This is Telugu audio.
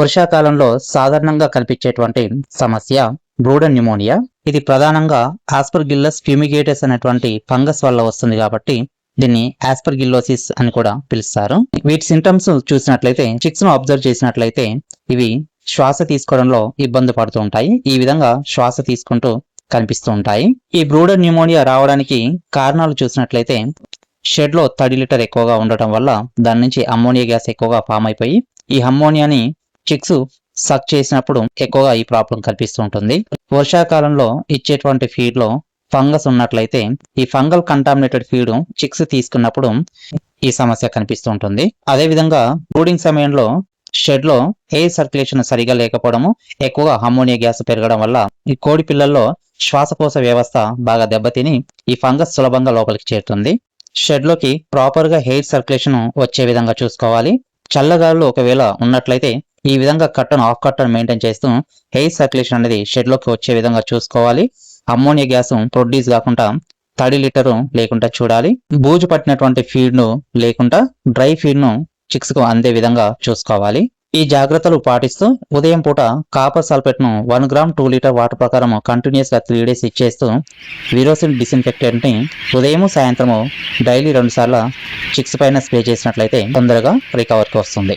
వర్షాకాలంలో సాధారణంగా కనిపించేటువంటి సమస్య బ్రూడర్ న్యూమోనియా. ఇది ప్రధానంగా ఆస్పర్గిల్లస్ ఫ్యూమిగేటస్ అనేటువంటి ఫంగస్ వల్ల వస్తుంది కాబట్టి దీన్ని ఆస్పర్గిల్లోసిస్ అని కూడా పిలుస్తారు. వీటి సింటమ్స్ చూసినట్లయితే చిక్స్ ను అబ్జర్వ్ చేసినట్లయితే ఇవి శ్వాస తీసుకోవడంలో ఇబ్బంది పడుతూ ఉంటాయి. ఈ విధంగా శ్వాస తీసుకుంటూ కనిపిస్తూ ఉంటాయి. ఈ బ్రూడర్ న్యూమోనియా రావడానికి కారణాలు చూసినట్లయితే షెడ్ లో తడి లిటర్ ఎక్కువగా ఉండటం వల్ల దాని నుంచి అమ్మోనియా గ్యాస్ ఎక్కువగా ఫామ్ అయిపోయి ఈ అమ్మోనియాని చిక్స్ సక్ చేసినప్పుడు ఎక్కువగా ఈ ప్రాబ్లం కనిపిస్తూ ఉంటుంది. వర్షాకాలంలో ఇచ్చేటువంటి ఫీడ్ లో ఫంగస్ ఉన్నట్లయితే ఈ ఫంగల్ కంటామినేటెడ్ ఫీడ్ చిక్స్ తీసుకున్నప్పుడు ఈ సమస్య కనిపిస్తూ ఉంటుంది. అదేవిధంగా బ్రూడింగ్ సమయంలో షెడ్ లో ఎయిర్ సర్క్యులేషన్ సరిగా లేకపోవడము, ఎక్కువగా అమ్మోనియా గ్యాస్ పెరగడం వల్ల ఈ కోడి పిల్లల్లో శ్వాసకోశ వ్యవస్థ బాగా దెబ్బతిని ఈ ఫంగస్ సులభంగా లోపలికి చేరుతుంది. షెడ్ లోకి ప్రాపర్ గా ఎయిర్ సర్క్యులేషన్ వచ్చే విధంగా చూసుకోవాలి. చల్లగాలు ఒకవేళ ఉన్నట్లయితే ఈ విధంగా కట్టను ఆఫ్ కట్టను మెయింటైన్ చేస్తూ ఎయిర్ సర్క్యులేషన్ అనేది షెడ్ లోకి వచ్చే విధంగా చూసుకోవాలి. అమ్మోనియా గ్యాస్ ప్రొడ్యూస్ కాకుండా తడి లిటరు లేకుండా చూడాలి. బూజు పట్టినటువంటి ఫీడ్ ను లేకుండా డ్రై ఫీడ్ ను చిక్స్ కు అందే విధంగా చూసుకోవాలి. ఈ జాగ్రత్తలు పాటిస్తూ ఉదయం పూట కాపర్ సల్ఫేట్ ను 1 గ్రామ్ 2 లీటర్ వాటర్ ప్రకారం కంటిన్యూస్ గా 3 days ఇచ్చేస్తూ విరోసిన్ డిస్ఇన్ఫెక్టెంట్ ని ఉదయం సాయంత్రము డైలీ 2 సార్లు చిక్స్ పైన స్ప్రే చేసినట్లయితే తొందరగా రికవర్కి వస్తుంది.